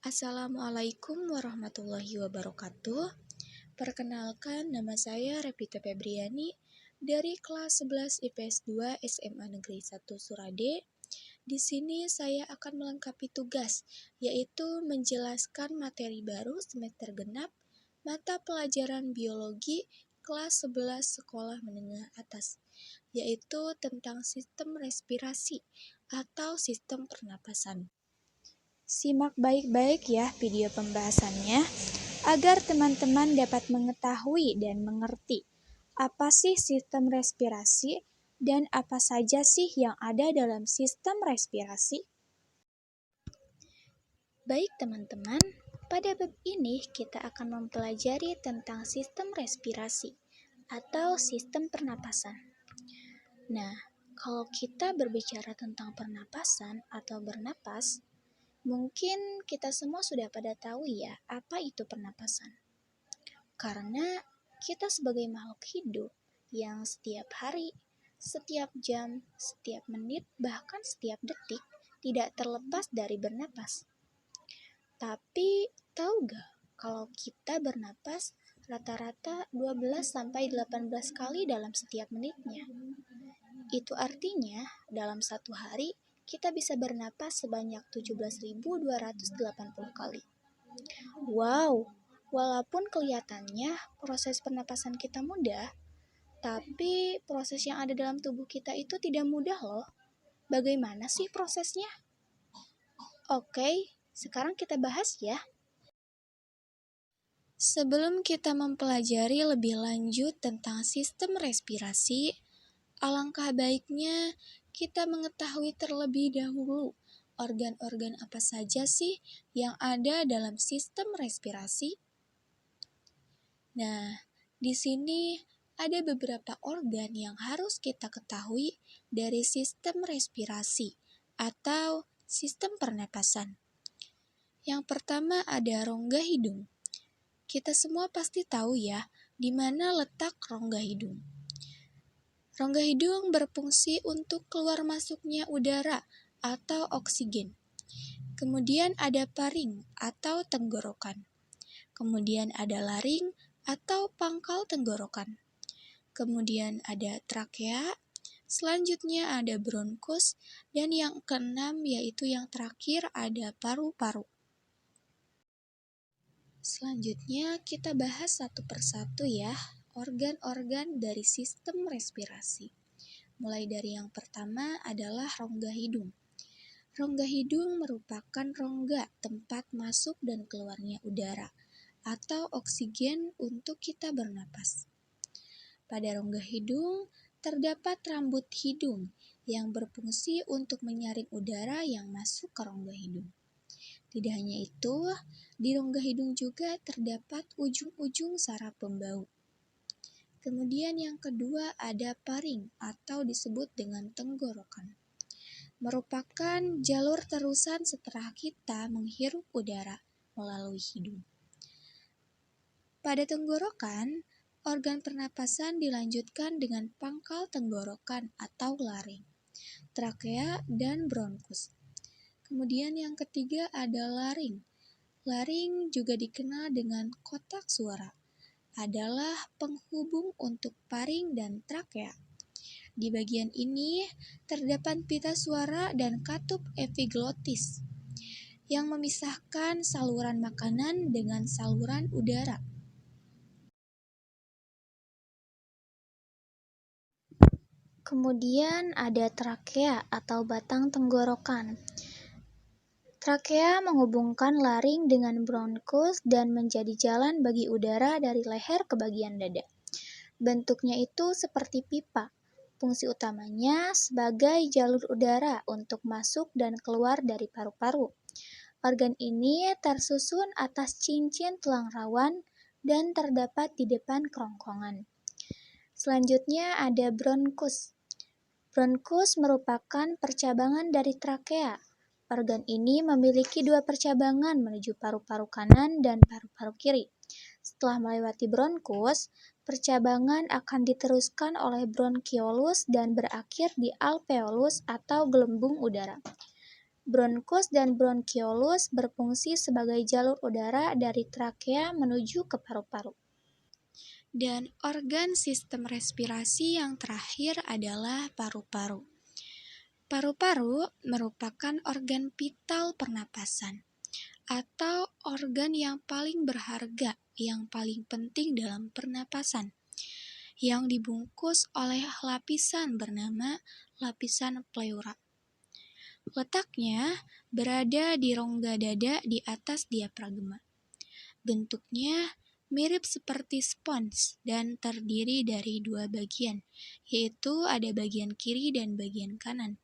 Assalamualaikum warahmatullahi wabarakatuh. Perkenalkan, nama saya Revita Febriani dari kelas 11 IPS 2 SMA Negeri 1 Surade. Di sini saya akan melengkapi tugas, yaitu menjelaskan materi baru semester genap mata pelajaran biologi kelas 11 sekolah menengah atas, yaitu tentang sistem respirasi atau sistem pernapasan. Simak baik-baik ya video pembahasannya, agar teman-teman dapat mengetahui dan mengerti apa sih sistem respirasi dan apa saja sih yang ada dalam sistem respirasi. Baik teman-teman, pada bab ini kita akan mempelajari tentang sistem respirasi atau sistem pernapasan. Nah, kalau kita berbicara tentang pernapasan atau bernapas, mungkin kita semua sudah pada tahu ya apa itu pernapasan. Karena kita sebagai makhluk hidup yang setiap hari, setiap jam, setiap menit, bahkan setiap detik tidak terlepas dari bernapas. Tapi tahu gak kalau kita bernapas rata-rata 12-18 kali dalam setiap menitnya? Itu artinya dalam satu hari kita bisa bernapas sebanyak 17.280 kali. Wow, walaupun kelihatannya proses pernapasan kita mudah, tapi proses yang ada dalam tubuh kita itu tidak mudah loh. Bagaimana sih prosesnya? Oke, sekarang kita bahas ya. Sebelum kita mempelajari lebih lanjut tentang sistem respirasi, alangkah baiknya kita mengetahui terlebih dahulu organ-organ apa saja sih yang ada dalam sistem respirasi. Nah, di sini ada beberapa organ yang harus kita ketahui dari sistem respirasi atau sistem pernapasan. Yang pertama ada rongga hidung. Kita semua pasti tahu ya, di mana letak rongga hidung. Rongga hidung berfungsi untuk keluar masuknya udara atau oksigen. Kemudian ada paring atau tenggorokan. Kemudian ada laring atau pangkal tenggorokan. Kemudian ada trakea. Selanjutnya ada bronkus. Dan yang keenam yaitu yang terakhir ada paru-paru. Selanjutnya kita bahas satu persatu ya, organ-organ dari sistem respirasi. Mulai dari yang pertama adalah rongga hidung. Rongga hidung merupakan rongga tempat masuk dan keluarnya udara atau oksigen untuk kita bernapas. Pada rongga hidung terdapat rambut hidung yang berfungsi untuk menyaring udara yang masuk ke rongga hidung. Tidak hanya itu, di rongga hidung juga terdapat ujung-ujung saraf pembau. Kemudian yang kedua ada paring atau disebut dengan tenggorokan. Merupakan jalur terusan setelah kita menghirup udara melalui hidung. Pada tenggorokan, organ pernapasan dilanjutkan dengan pangkal tenggorokan atau laring, trakea, dan bronkus. Kemudian yang ketiga ada laring. Laring juga dikenal dengan kotak suara, adalah penghubung untuk paring dan trakea. Di bagian ini terdapat pita suara dan katup epiglotis yang memisahkan saluran makanan dengan saluran udara. Kemudian ada trakea atau batang tenggorokan. Trakea menghubungkan laring dengan bronkus dan menjadi jalan bagi udara dari leher ke bagian dada. Bentuknya itu seperti pipa. Fungsi utamanya sebagai jalur udara untuk masuk dan keluar dari paru-paru. Organ ini tersusun atas cincin tulang rawan dan terdapat di depan kerongkongan. Selanjutnya ada bronkus. Bronkus merupakan percabangan dari trakea. Organ ini memiliki dua percabangan menuju paru-paru kanan dan paru-paru kiri. Setelah melewati bronkus, percabangan akan diteruskan oleh bronkiolus dan berakhir di alveolus atau gelembung udara. Bronkus dan bronkiolus berfungsi sebagai jalur udara dari trakea menuju ke paru-paru. Dan organ sistem respirasi yang terakhir adalah paru-paru. Paru-paru merupakan organ vital pernapasan atau organ yang paling berharga, yang paling penting dalam pernapasan, yang dibungkus oleh lapisan bernama lapisan pleura. Letaknya berada di rongga dada di atas diafragma. Bentuknya mirip seperti spons dan terdiri dari dua bagian, yaitu ada bagian kiri dan bagian kanan.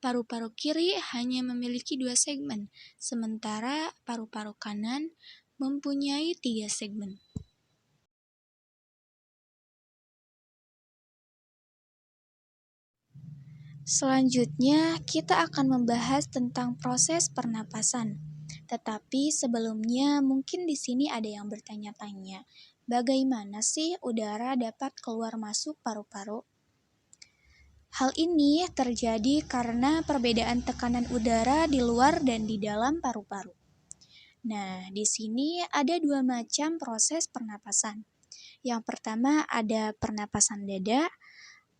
Paru-paru kiri hanya memiliki 2 segmen, sementara paru-paru kanan mempunyai 3 segmen. Selanjutnya, kita akan membahas tentang proses pernapasan. Tetapi sebelumnya, mungkin di sini ada yang bertanya-tanya, bagaimana sih udara dapat keluar masuk paru-paru? Hal ini terjadi karena perbedaan tekanan udara di luar dan di dalam paru-paru. Nah, di sini ada 2 macam proses pernapasan. Yang pertama ada pernapasan dada.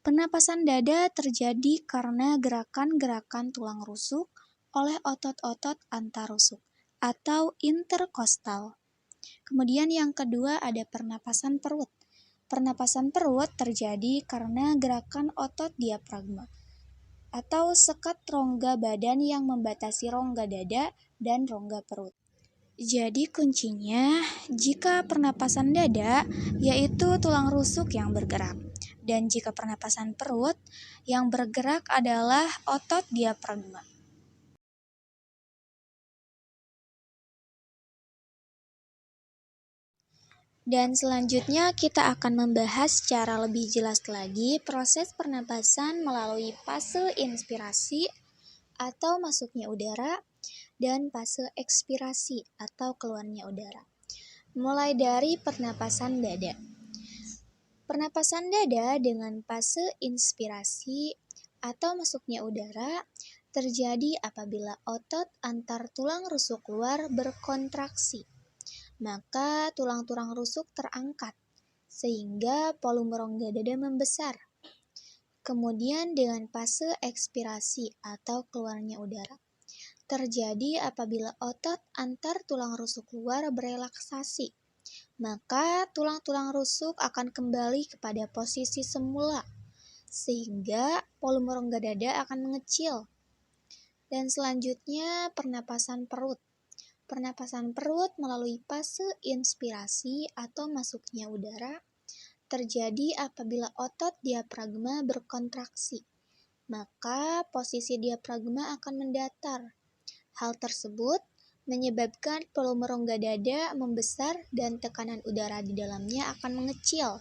Pernapasan dada terjadi karena gerakan-gerakan tulang rusuk oleh otot-otot antarusuk atau interkostal. Kemudian yang kedua ada pernapasan perut. Pernapasan perut terjadi karena gerakan otot diafragma atau sekat rongga badan yang membatasi rongga dada dan rongga perut. Jadi kuncinya, jika pernapasan dada, yaitu tulang rusuk yang bergerak. Dan jika pernapasan perut, yang bergerak adalah otot diafragma. Dan selanjutnya kita akan membahas secara lebih jelas lagi proses pernapasan melalui fase inspirasi atau masuknya udara dan fase ekspirasi atau keluarnya udara. Mulai dari pernapasan dada. Pernapasan dada dengan fase inspirasi atau masuknya udara terjadi apabila otot antar tulang rusuk luar berkontraksi. Maka tulang-tulang rusuk terangkat, sehingga volume rongga dada membesar. Kemudian dengan fase ekspirasi atau keluarnya udara, terjadi apabila otot antar tulang rusuk luar berelaksasi. Maka tulang-tulang rusuk akan kembali kepada posisi semula, sehingga volume rongga dada akan mengecil. Dan selanjutnya pernapasan perut. Pernapasan perut melalui fase inspirasi atau masuknya udara terjadi apabila otot diafragma berkontraksi, maka posisi diafragma akan mendatar. Hal tersebut menyebabkan volume rongga dada membesar dan tekanan udara di dalamnya akan mengecil.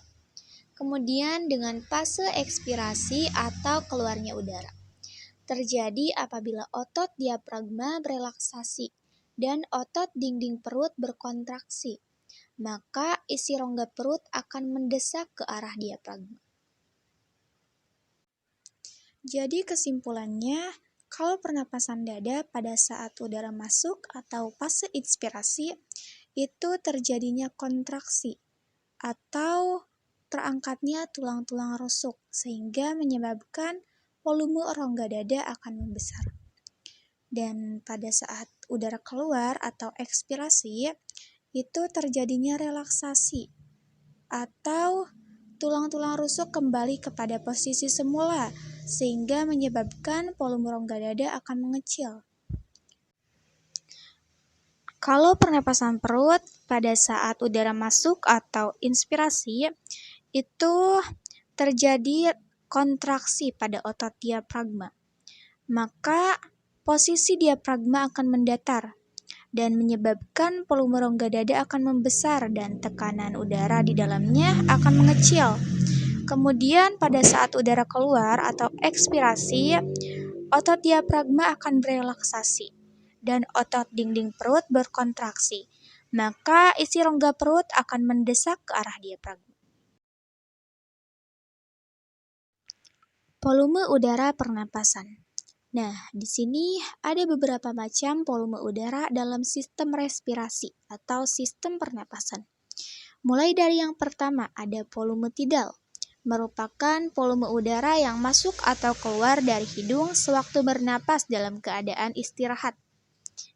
Kemudian dengan fase ekspirasi atau keluarnya udara terjadi apabila otot diafragma berelaksasi dan otot dinding perut berkontraksi, maka isi rongga perut akan mendesak ke arah diafragma. Jadi kesimpulannya, kalau pernapasan dada pada saat udara masuk atau fase inspirasi, itu terjadinya kontraksi atau terangkatnya tulang-tulang rusuk, sehingga menyebabkan volume rongga dada akan membesar. Dan pada saat udara keluar atau ekspirasi, itu terjadinya relaksasi atau tulang-tulang rusuk kembali kepada posisi semula, sehingga menyebabkan volume rongga dada akan mengecil. Kalau pernapasan perut pada saat udara masuk atau inspirasi, itu terjadi kontraksi pada otot diafragma. Maka posisi diafragma akan mendatar dan menyebabkan volume rongga dada akan membesar dan tekanan udara di dalamnya akan mengecil. Kemudian pada saat udara keluar atau ekspirasi, otot diafragma akan berelaksasi dan otot dinding perut berkontraksi. Maka isi rongga perut akan mendesak ke arah diafragma. Volume udara pernapasan. Nah, di sini ada beberapa macam volume udara dalam sistem respirasi atau sistem pernapasan. Mulai dari yang pertama ada volume tidal, merupakan volume udara yang masuk atau keluar dari hidung sewaktu bernapas dalam keadaan istirahat.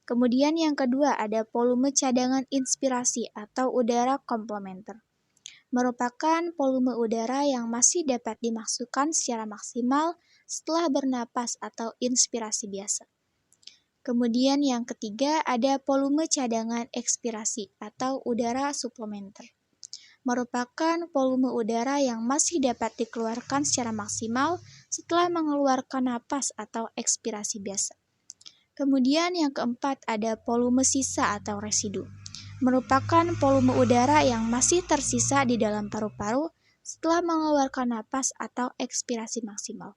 Kemudian yang kedua ada volume cadangan inspirasi atau udara komplementer, merupakan volume udara yang masih dapat dimasukkan secara maksimal setelah bernapas atau inspirasi biasa. Kemudian yang ketiga ada volume cadangan ekspirasi atau udara suplementer, merupakan volume udara yang masih dapat dikeluarkan secara maksimal setelah mengeluarkan napas atau ekspirasi biasa. Kemudian yang keempat ada volume sisa atau residu, merupakan volume udara yang masih tersisa di dalam paru-paru setelah mengeluarkan napas atau ekspirasi maksimal.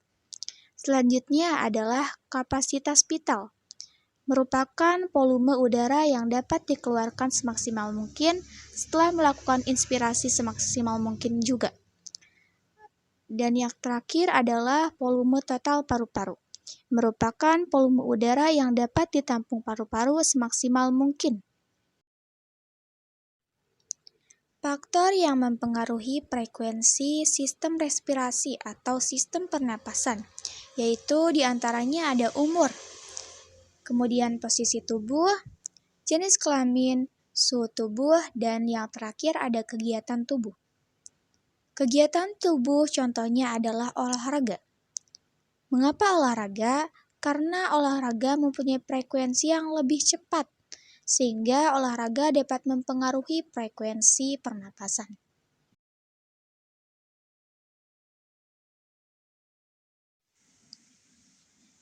Selanjutnya adalah kapasitas vital, merupakan volume udara yang dapat dikeluarkan semaksimal mungkin setelah melakukan inspirasi semaksimal mungkin juga. Dan yang terakhir adalah volume total paru-paru, merupakan volume udara yang dapat ditampung paru-paru semaksimal mungkin. Faktor yang mempengaruhi frekuensi sistem respirasi atau sistem pernapasan, yaitu diantaranya ada umur, kemudian posisi tubuh, jenis kelamin, suhu tubuh, dan yang terakhir ada kegiatan tubuh. Kegiatan tubuh contohnya adalah olahraga. Mengapa olahraga? Karena olahraga mempunyai frekuensi yang lebih cepat, sehingga olahraga dapat mempengaruhi frekuensi pernapasan.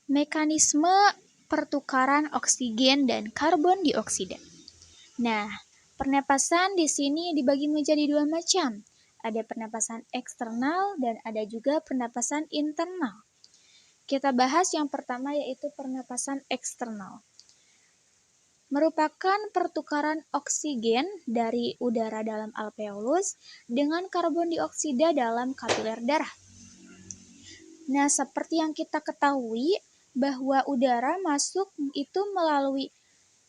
Mekanisme pertukaran oksigen dan karbon dioksida. Nah, pernapasan di sini dibagi menjadi dua macam. Ada pernapasan eksternal dan ada juga pernapasan internal. Kita bahas yang pertama yaitu pernapasan eksternal. Merupakan pertukaran oksigen dari udara dalam alveolus dengan karbon dioksida dalam kapiler darah. Nah, seperti yang kita ketahui bahwa udara masuk itu melalui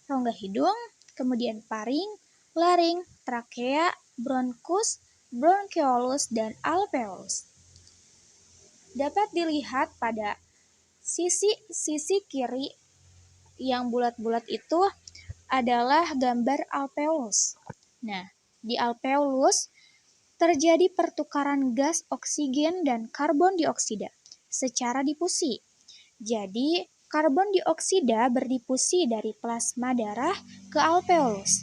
rongga hidung, kemudian paring, laring, trakea, bronkus, bronkeolus, dan alveolus. Dapat dilihat pada sisi kiri yang bulat-bulat itu adalah gambar alveolus. Nah, di alveolus terjadi pertukaran gas oksigen dan karbon dioksida secara difusi. Jadi, karbon dioksida berdifusi dari plasma darah ke alveolus.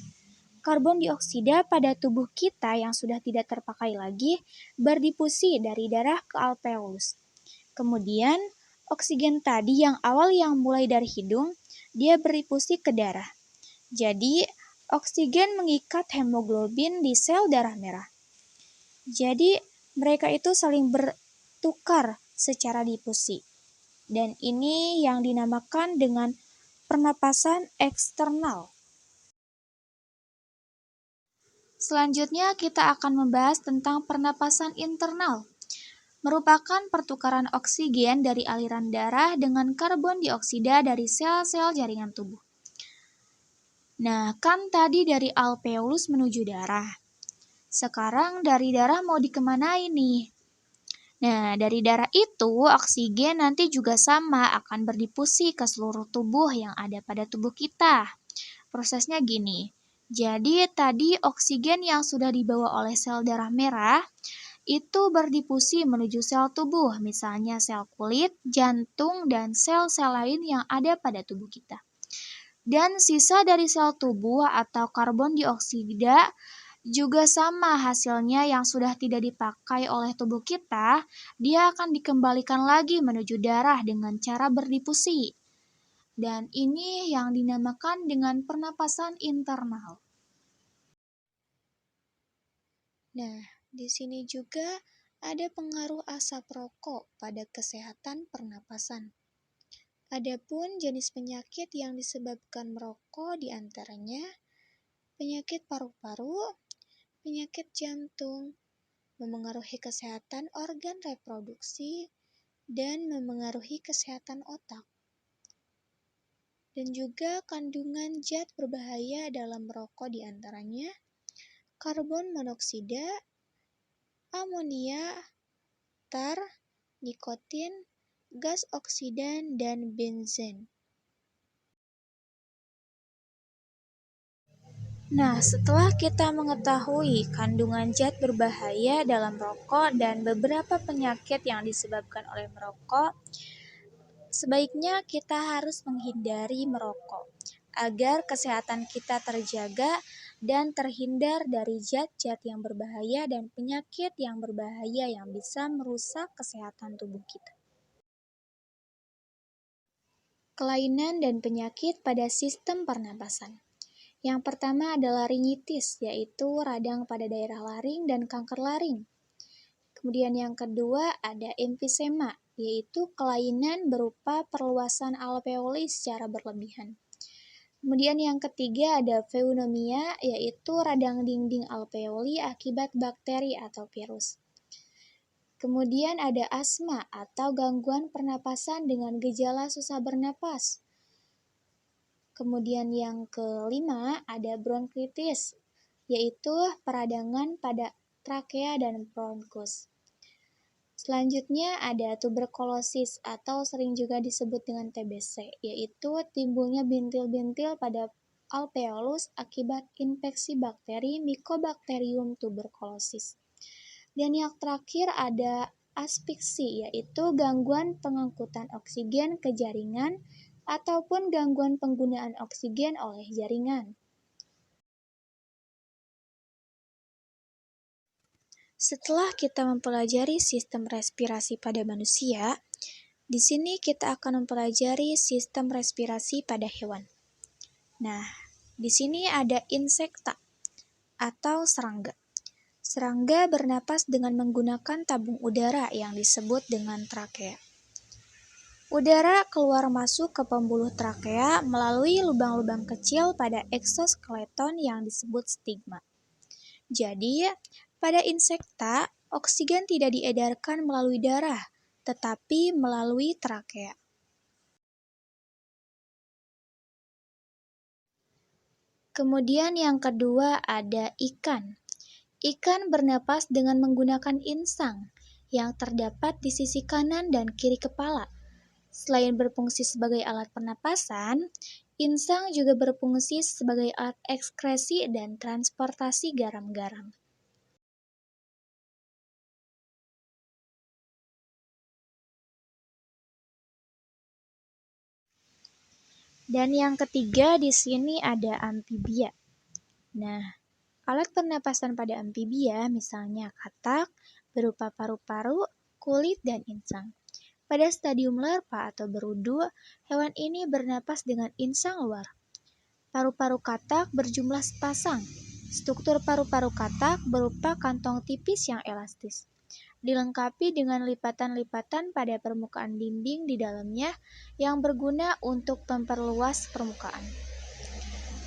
Karbon dioksida pada tubuh kita yang sudah tidak terpakai lagi berdifusi dari darah ke alveolus. Kemudian, oksigen tadi yang mulai dari hidung, dia berdifusi ke darah. Jadi, oksigen mengikat hemoglobin di sel darah merah. Jadi, mereka itu saling bertukar secara difusi. Dan ini yang dinamakan dengan pernapasan eksternal. Selanjutnya kita akan membahas tentang pernapasan internal. Merupakan pertukaran oksigen dari aliran darah dengan karbon dioksida dari sel-sel jaringan tubuh. Nah, kan tadi dari alveolus menuju darah. Sekarang dari darah mau dikemanain nih? Nah, dari darah itu, oksigen nanti juga sama akan berdifusi ke seluruh tubuh yang ada pada tubuh kita. Prosesnya gini, jadi tadi oksigen yang sudah dibawa oleh sel darah merah, itu berdifusi menuju sel tubuh, misalnya sel kulit, jantung, dan sel-sel lain yang ada pada tubuh kita. Dan sisa dari sel tubuh atau karbon dioksida juga sama hasilnya yang sudah tidak dipakai oleh tubuh kita, dia akan dikembalikan lagi menuju darah dengan cara berdifusi. Dan ini yang dinamakan dengan pernapasan internal. Nah, di sini juga ada pengaruh asap rokok pada kesehatan pernapasan. Adapun jenis penyakit yang disebabkan merokok diantaranya penyakit paru-paru, penyakit jantung, memengaruhi kesehatan organ reproduksi, dan memengaruhi kesehatan otak. Dan juga kandungan zat berbahaya dalam merokok diantaranya karbon monoksida, amonia, tar, nikotin, gas oksidan, dan benzen. Nah, setelah kita mengetahui kandungan zat berbahaya dalam rokok dan beberapa penyakit yang disebabkan oleh merokok, sebaiknya kita harus menghindari merokok agar kesehatan kita terjaga dan terhindar dari zat-zat yang berbahaya dan penyakit yang berbahaya yang bisa merusak kesehatan tubuh kita. Kelainan dan penyakit pada sistem pernapasan. Yang pertama adalah rinitis, yaitu radang pada daerah laring dan kanker laring. Kemudian yang kedua ada emfisema, yaitu kelainan berupa perluasan alveoli secara berlebihan. Kemudian yang ketiga ada pneumonia, yaitu radang dinding alveoli akibat bakteri atau virus. Kemudian ada asma atau gangguan pernapasan dengan gejala susah bernapas. Kemudian yang kelima ada bronkitis, yaitu peradangan pada trakea dan bronkus. Selanjutnya ada tuberkulosis atau sering juga disebut dengan TBC, yaitu timbulnya bintil-bintil pada alveolus akibat infeksi bakteri Mycobacterium tuberculosis. Dan yang terakhir ada asfiksi, yaitu gangguan pengangkutan oksigen ke jaringan ataupun gangguan penggunaan oksigen oleh jaringan. Setelah kita mempelajari sistem respirasi pada manusia, di sini kita akan mempelajari sistem respirasi pada hewan. Nah, di sini ada insekta atau serangga. Serangga bernapas dengan menggunakan tabung udara yang disebut dengan trakea. Udara keluar masuk ke pembuluh trakea melalui lubang-lubang kecil pada eksoskeleton yang disebut stigma. Jadi, pada insekta, oksigen tidak diedarkan melalui darah, tetapi melalui trakea. Kemudian yang kedua ada ikan. Ikan bernapas dengan menggunakan insang yang terdapat di sisi kanan dan kiri kepala. Selain berfungsi sebagai alat pernapasan, insang juga berfungsi sebagai alat ekskresi dan transportasi garam-garam. Dan yang ketiga di sini ada amfibia. Nah, alat pernapasan pada amfibia misalnya katak berupa paru-paru, kulit, dan insang. Pada stadium larva atau berudu, hewan ini bernapas dengan insang luar. Paru-paru katak berjumlah sepasang. Struktur paru-paru katak berupa kantong tipis yang elastis, dilengkapi dengan lipatan-lipatan pada permukaan dinding di dalamnya yang berguna untuk memperluas permukaan.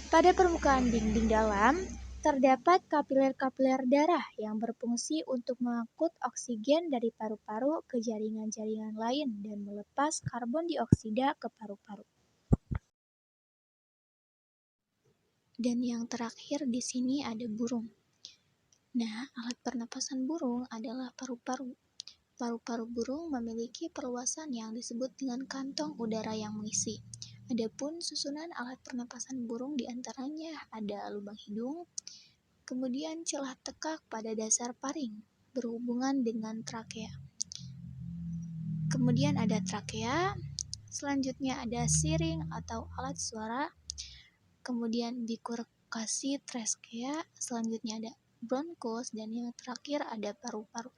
Pada permukaan dinding dalam, terdapat kapiler-kapiler darah yang berfungsi untuk mengangkut oksigen dari paru-paru ke jaringan-jaringan lain dan melepas karbon dioksida ke paru-paru. Dan yang terakhir di sini ada burung. Nah, alat pernapasan burung adalah paru-paru. Paru-paru burung memiliki perluasan yang disebut dengan kantong udara yang mengisi. Adapun susunan alat pernapasan burung diantaranya ada lubang hidung, kemudian celah tekak pada dasar paring berhubungan dengan trakea. Kemudian ada trakea, selanjutnya ada siring atau alat suara, kemudian bifurkasi trachea, selanjutnya ada bronkus, dan yang terakhir ada paru-paru.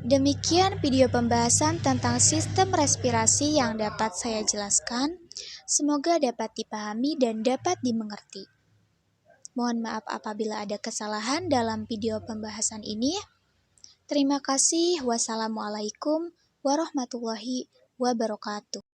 Demikian video pembahasan tentang sistem respirasi yang dapat saya jelaskan. Semoga dapat dipahami dan dapat dimengerti. Mohon maaf apabila ada kesalahan dalam video pembahasan ini. Terima kasih. Wassalamualaikum warahmatullahi wabarakatuh.